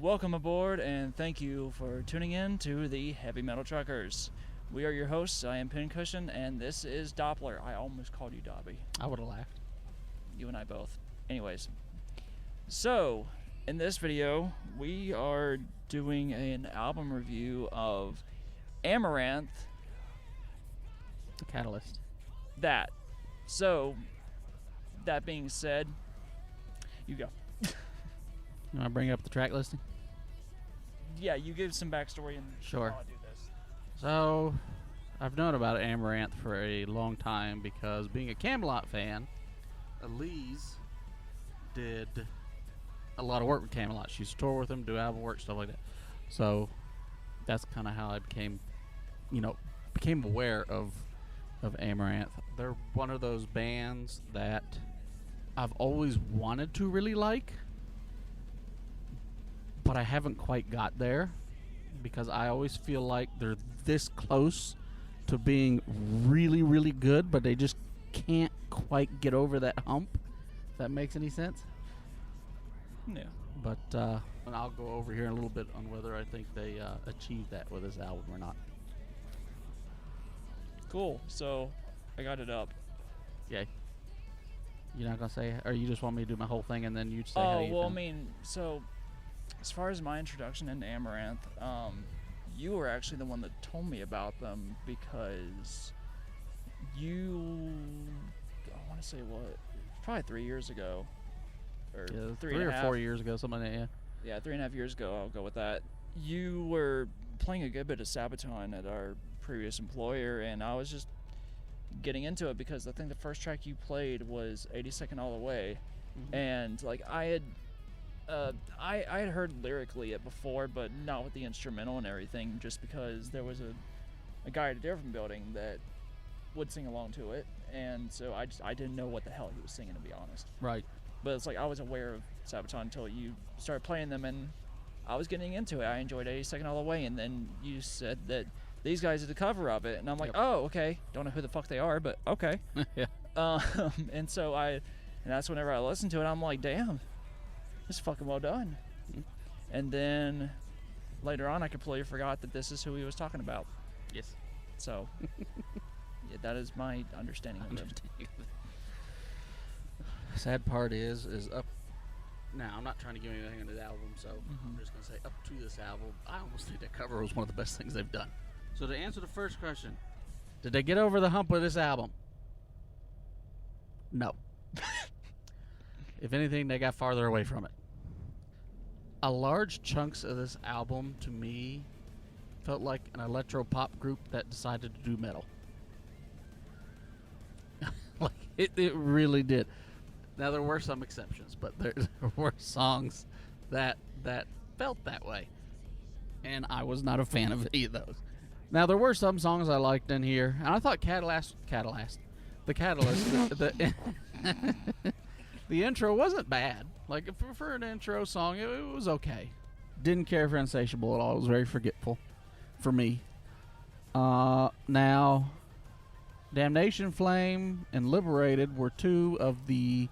Welcome aboard, and thank you for tuning in to the Heavy Metal Truckers. We are your hosts. I am Pincushion, and this is Doppler. I almost called you Dobby. I would have laughed. You and I both. Anyways, so in this video, we are doing an album review of Amaranthe. The Catalyst. That. So, that being said, you go. You want to bring up the track listing? Yeah, you give some backstory and Sure. I'll do this. So, I've known about Amaranthe for a long time because being a Camelot fan, Elise did a lot of work with Camelot. She used to tour with them, do album work, stuff like that. So, that's kind of how I became aware of Amaranthe. They're one of those bands that I've always wanted to really like, but I haven't quite got there because I always feel like they're this close to being really, really good, but they just can't quite get over that hump, if that makes any sense. Yeah. But and I'll go over here in a little bit on whether I think they achieved that with this album or not. Cool. So, I got it up. Yay. You're not going to say, or you just want me to do my whole thing and then you say how you well, I feel? mean, so as far as my introduction into Amaranthe, you were actually the one that told me about them because I want to say what, probably 3 years ago, or Yeah, three three and or a half. 4 years ago, something like that, yeah. Yeah, 3.5 years ago. I'll go with that. You were playing a good bit of Sabaton at our previous employer, and I was just getting into it because I think the first track you played was 82nd All the Way, and like I had heard lyrically it before, but not with the instrumental and everything, just because there was a guy at a different building that would sing along to it, and so I didn't know what the hell he was singing, to be honest. Right. But it's like I was aware of Sabaton until you started playing them, and I was getting into it. I enjoyed 82nd All the Way, and then you said that these guys did a cover of it, and I'm like, Yep. oh, okay. Don't know who the fuck they are, but okay. Yeah. And so and that's whenever I listened to it, I'm like, damn, this is fucking well done. Mhm. And then later on, I completely forgot that this is who he was talking about. Yes. So, yeah, that is my understanding of it. Sad part is up. Now, I'm not trying to give anything on the album, so I'm Mhm. just going to say up to this album, I almost think that cover was one of the best things they've done. So to answer the first question, did they get over the hump with this album? No. If anything, they got farther away from it. A large chunks of this album, to me, felt like an electro-pop group that decided to do metal. Like, it really did. Now, there were some exceptions, but there were songs that felt that way. And I was not a fan of any of those. Now, there were some songs I liked in here, and I thought the Catalyst, the intro wasn't bad. Like, for an intro song, it was okay. Didn't care for Insatiable at all. It was very forgetful for me. Now, Damnation Flame and Liberated were two of the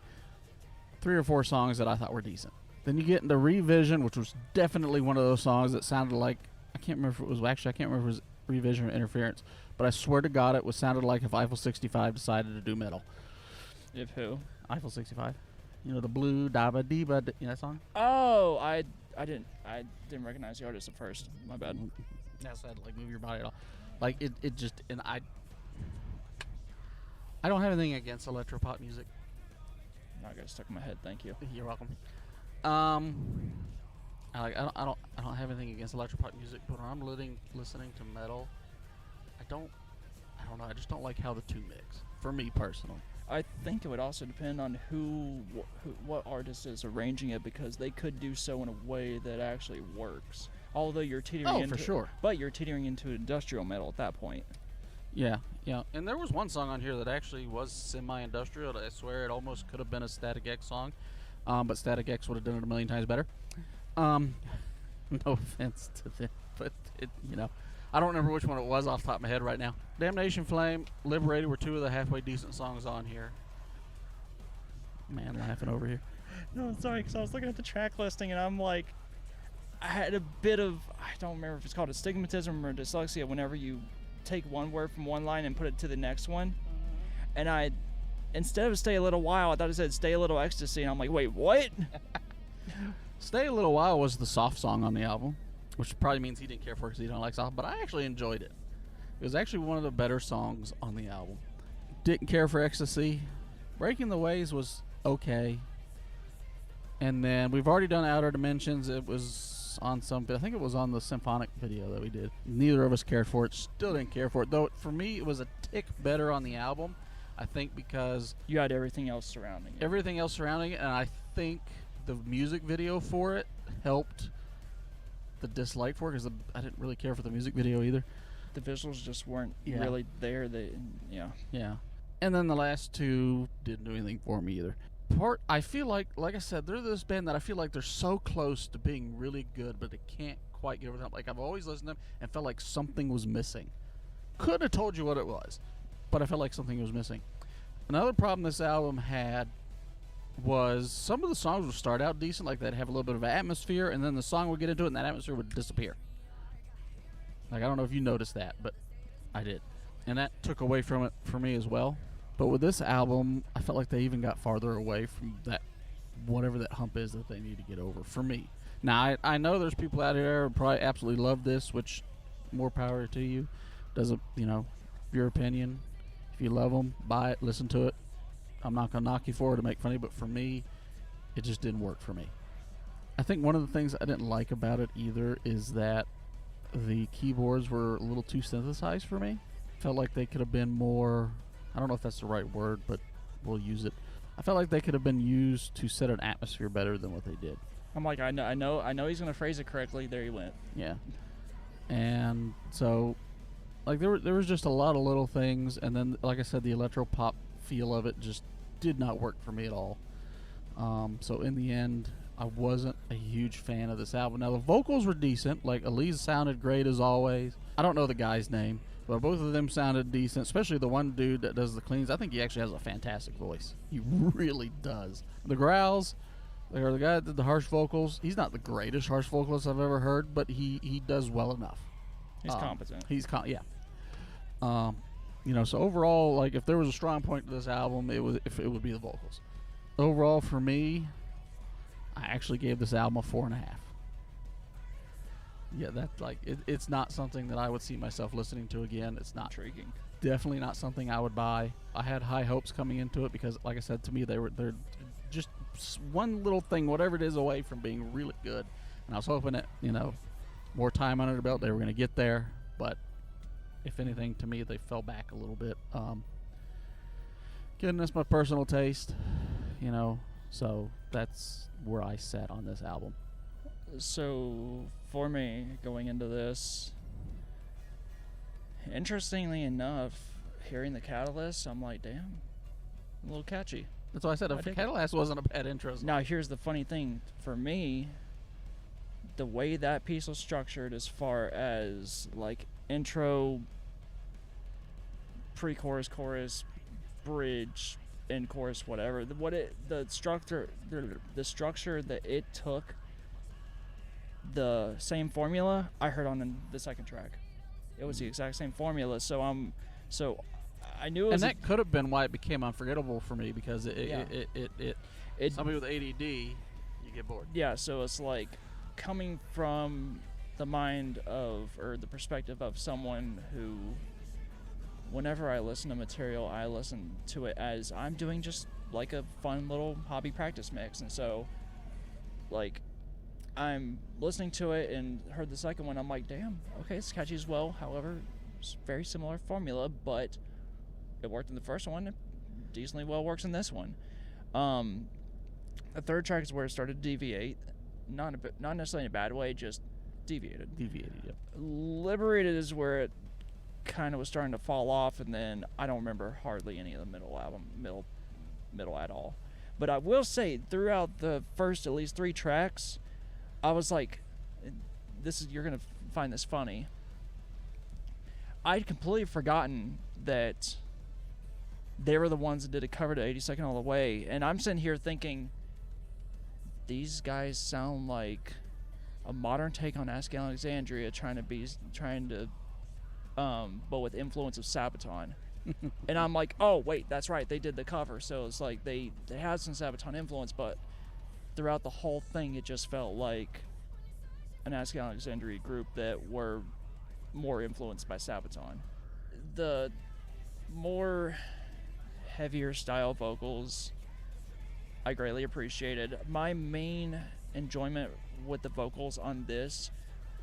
3 or 4 songs that I thought were decent. Then you get into Revision, which was definitely one of those songs that sounded like, I can't remember if it was Revision or Interference, but I swear to God it sounded like if Eiffel 65 decided to do metal. If who? Eiffel 65. You know, the blue daba diba, you know that song? Oh, I didn't recognize the artist at first. My bad. That's that, like, move your body at all. Like, it just, and I don't have anything against electropop music. I got stuck in my head. Thank you. You're welcome. I don't have anything against electropop music, but when I'm listening to metal, I don't know. I just don't like how the two mix. For me personally. I think it would also depend on what artist is arranging it, because they could do so in a way that actually works. Although you're teetering into, for sure. But you're teetering into industrial metal at that point. Yeah. And there was one song on here that actually was semi-industrial. I swear it almost could have been a Static X song, but Static X would have done it a million times better. No offense to them, but I don't remember which one it was off the top of my head right now. Damnation Flame, Liberated were two of the halfway decent songs on here. Man laughing over here. No, sorry, because I was looking at the track listing and I'm like, I had a bit of, I don't remember if it's called astigmatism or dyslexia, whenever you take one word from one line and put it to the next one. And I, instead of stay a little while, I thought it said stay a little ecstasy. And I'm like, wait, what? Stay a Little While was the soft song on the album, which probably means he didn't care for it because he don't like soft, but I actually enjoyed it. It was actually one of the better songs on the album. Didn't care for Ecstasy. Breaking the Waves was okay. And then we've already done Outer Dimensions. It was on I think it was on the symphonic video that we did. Neither of us cared for it. Still didn't care for it. Though for me, it was a tick better on the album. I think because You had everything else surrounding it. everything else surrounding it, and I think the music video for it helped the dislike for it because I didn't really care for the music video either. The visuals just weren't Yeah. really there. Yeah. Yeah. And then the last two didn't do anything for me either. I feel like I said, they're this band that I feel like they're so close to being really good, but they can't quite get over that. Like, I've always listened to them and felt like something was missing. Couldn't have told you what it was, but I felt like something was missing. Another problem this album had was some of the songs would start out decent, like they'd have a little bit of atmosphere, and then the song would get into it and that atmosphere would disappear. Like, I don't know if you noticed that, but I did. And that took away from it for me as well. But with this album, I felt like they even got farther away from that, whatever that hump is that they need to get over, for me. Now, I know there's people out there who probably absolutely love this, which, more power to you. Doesn't, your opinion. If you love them, buy it, listen to it. I'm not going to knock you for it to make funny, but for me, it just didn't work for me. I think one of the things I didn't like about it either is that the keyboards were a little too synthesized for me. Felt like they could have been more, I don't know if that's the right word, but we'll use it. I felt like they could have been used to set an atmosphere better than what they did. I'm like, I know he's gonna phrase it correctly. There he went. Yeah. And so, like, there was just a lot of little things, and then, like I said, the electro pop feel of it just did not work for me at all. So in the end, I wasn't a huge fan of this album. Now, the vocals were decent. Like, Elise sounded great as always. I don't know the guy's name, but both of them sounded decent, especially the one dude that does the cleans. I think he actually has a fantastic voice. He really does. The growls, or the guy that did the harsh vocals, he's not the greatest harsh vocalist I've ever heard, but he does well enough. He's competent. Yeah. So overall, like, if there was a strong point to this album, it would be the vocals. Overall, for me, I actually gave this album a 4.5. Yeah, that's like it's not something that I would see myself listening to again. It's not Intriguing. definitely not something I would buy. I had high hopes coming into it because, like I said, to me they're just one little thing, whatever it is, away from being really good. And I was hoping that more time under the belt they were going to get there. But if anything, to me they fell back a little bit. Again, that's my personal taste, so that's where I sat on this album. So for me, going into this, interestingly enough, hearing the Catalyst, I'm like, damn, a little catchy. That's why I said if Catalyst wasn't a bad intro song. Now here's the funny thing for me, the way that piece was structured as far as like intro, pre-chorus, chorus, bridge, end chorus, whatever. The structure that it took, the same formula I heard on the second track. It was the exact same formula. So I knew it was. And that could have been why it became unforgettable for me because it somebody with ADD, you get bored. Yeah, so it's like coming from the mind of, or the perspective of someone who, whenever I listen to material, I listen to it as I'm doing just like a fun little hobby practice mix. And so, like, I'm listening to it and heard the second one, I'm like, damn, okay, it's catchy as well. However, it's very similar formula, but it worked in the first one, it decently well works in this one. The third track is where it started to deviate, not necessarily in a bad way, just deviated. Yep. Liberated is where it kind of was starting to fall off, and then I don't remember hardly any of the middle at all. But I will say, throughout the first at least 3 tracks, I was like, you're gonna find this funny. I'd completely forgotten that they were the ones that did a cover to 82nd All the Way, and I'm sitting here thinking, these guys sound like a modern take on Ask Alexandria, but with influence of Sabaton. And I'm like, oh wait, that's right, they did the cover, so it's like they had some Sabaton influence, but throughout the whole thing, it just felt like an Ask Alexandria group that were more influenced by Sabaton. The more heavier style vocals, I greatly appreciated. My main enjoyment with the vocals on this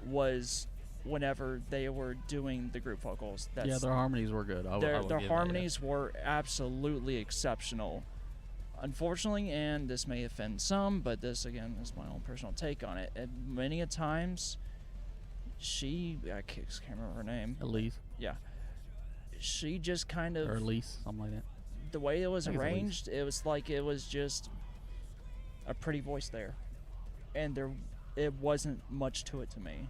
was whenever they were doing the group vocals. Yeah, their harmonies were good. Their harmonies were absolutely exceptional. Unfortunately, and this may offend some, but this again is my own personal take on it. And many a times, I can't remember her name. Elise. Yeah, she just kind of, or Elise, something like that. The way it was arranged, it was like it was just a pretty voice there, and it wasn't much to it to me.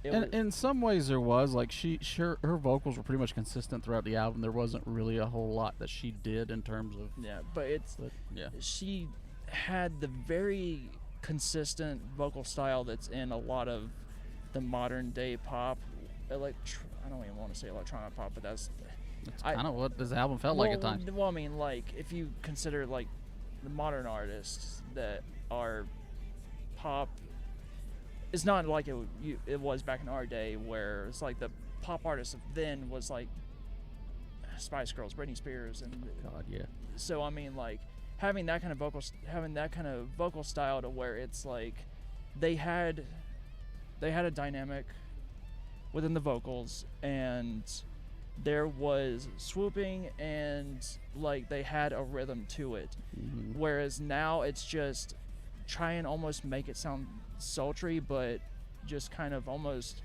And in some ways there was, like, her vocals were pretty much consistent throughout the album. There wasn't really a whole lot that she did in terms of she had the very consistent vocal style that's in a lot of the modern day pop, I don't even want to say electronic pop, but that's kind of what this album felt like at times. Well, I mean, like, if you consider like the modern artists that are pop, it's not like it was back in our day, where it's like the pop artists of then was like Spice Girls, Britney Spears, and God, yeah. So I mean, like, having that kind of vocal style to where it's like they had a dynamic within the vocals, and there was swooping, and like they had a rhythm to it. Mm-hmm. Whereas now it's just try and almost make it sound sultry, but just kind of almost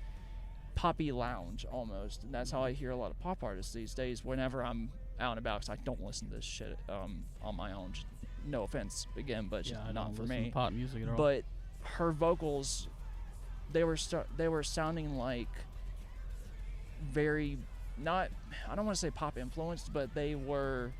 poppy lounge almost. And that's how I hear a lot of pop artists these days whenever I'm out and about, because I don't listen to this shit on my own. Just, no offense again, but just not for me. Pop music at all. But her vocals, they were sounding like very not, I don't want to say pop influenced, but they were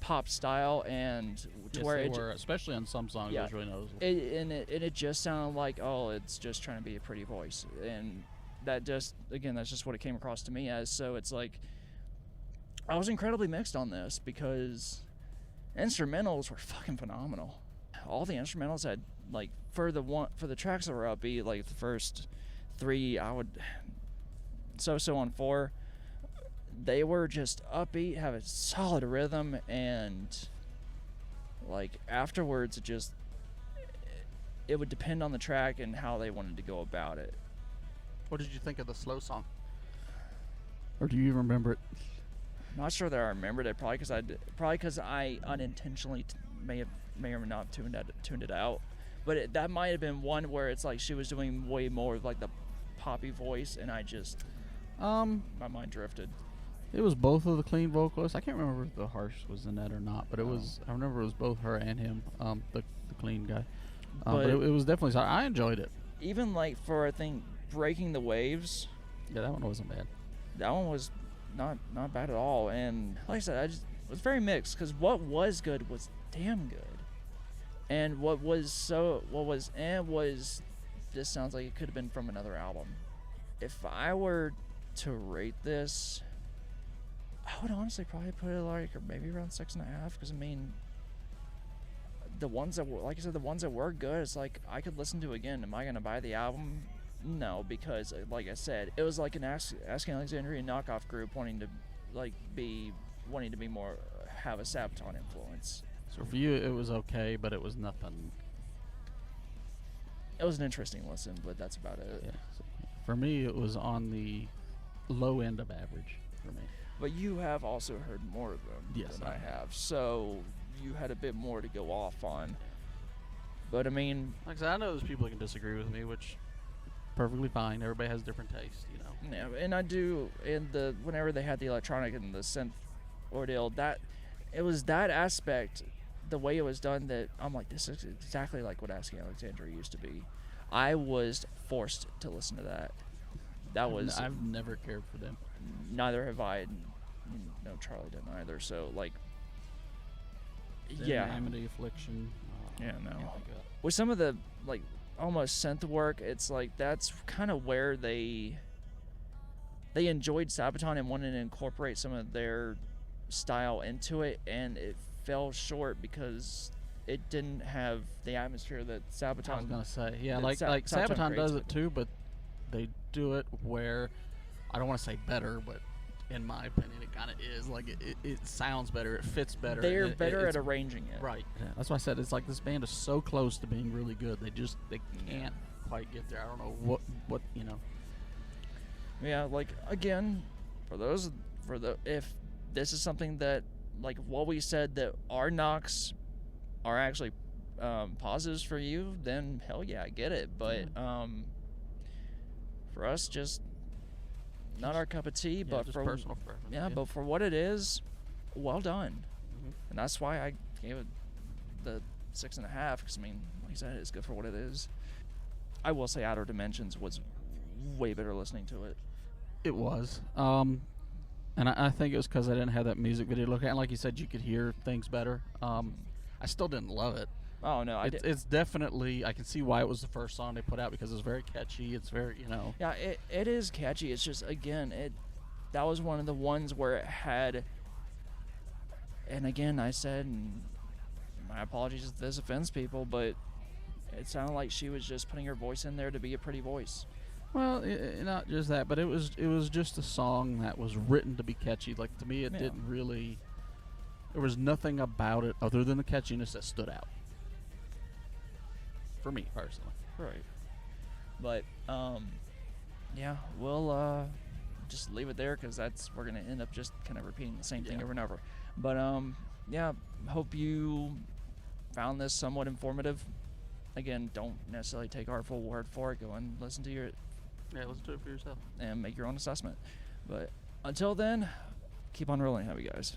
pop style, and to where they were, especially on some songs. It was really noticeable. It just sounded like, oh, it's just trying to be a pretty voice, and that's just what it came across to me as. So it's like I was incredibly mixed on this, because instrumentals were fucking phenomenal. All the instrumentals had, like, for the tracks that were upbeat, like the first three, I would so on 4. They were just upbeat, have a solid rhythm, and like afterwards it would depend on the track and how they wanted to go about it. What did you think of the slow song? Or do you even remember it? I'm not sure that I remembered it, probably because I unintentionally may or may not tuned it out. But that might have been one where it's like she was doing way more of like the poppy voice, and I just my mind drifted. It was both of the clean vocalists. I can't remember if the harsh was in that or not, but it was. I remember it was both her and him, the clean guy. But it was definitely solid. I enjoyed it. Even like for, I think, Breaking the Waves. Yeah, that one wasn't bad. That one was not bad at all. And like I said, it was very mixed, because what was good was damn good, and what was this sounds like it could have been from another album. If I were to rate this, I would honestly probably put it like maybe around 6.5, because I mean, the ones that were, like I said, the ones that were good, it's like I could listen to again. Am I gonna buy the album? No, because like I said, it was like an Asking Alexandria knockoff group wanting to be more, have a Sabaton influence. So for you, it was okay, but it was nothing. It was an interesting listen, but that's about it. Yeah. So for me, it was on the low end of average for me. But you have also heard more of them than I have, so you had a bit more to go off on. But I mean, like I said, I know there's people that can disagree with me, which perfectly fine. Everybody has different taste, you know. Yeah, and I do. And whenever they had the electronic and the synth ordeal, that it was that aspect, the way it was done, that I'm like, this is exactly like what Asking Alexandria used to be. I was forced to listen to that. I've never cared for them. Neither have I. No, Charlie didn't either. So like, Amity Affliction. Yeah, no. With some of the like almost synth work. It's like that's kind of where they enjoyed Sabaton and wanted to incorporate some of their style into it, and it fell short because it didn't have the atmosphere that Sabaton. I was gonna say, yeah, that like Sabaton Sabaton does creates it too, but they do it where I don't want to say better, but in my opinion, it kind of is. Like it sounds better, it fits better. They're better it's at arranging it. right. Yeah, that's why I said it's like this band is so close to being really good. They can't quite get there. I don't know what you know. Yeah, like again, if this is something that, like what we said, that our knocks are actually positives for you, then hell yeah, I get it. But for us, just not our cup of tea. Yeah, But just for personal preference. yeah, but for what it is, well done. Mhm. And that's why I gave it the 6.5. Because I mean, like I said, it's good for what it is. I will say, Outer Dimensions was way better listening to it. It was. And I think it was because I didn't have that music video to look at. And like you said, you could hear things better. I still didn't love it. Oh no, I did. It's definitely, I can see why it was the first song they put out because it's very catchy. It's very, you know. Yeah, it is catchy. It's just, again, that was one of the ones where it had, and again, I said, and my apologies if this offends people, but it sounded like she was just putting her voice in there to be a pretty voice. Well, not just that, but it was just a song that was written to be catchy. Like, to me, it Yeah. didn't really, there was nothing about it other than the catchiness that stood out. For me, personally. Right. But, yeah, we'll just leave it there because we're going to end up just kind of repeating the same thing Yeah. over and over. But, yeah, hope you found this somewhat informative. Again, don't necessarily take our full word for it. Go and listen to your Yeah, listen to it for yourself. and make your own assessment. But until then, keep on rolling, have you guys.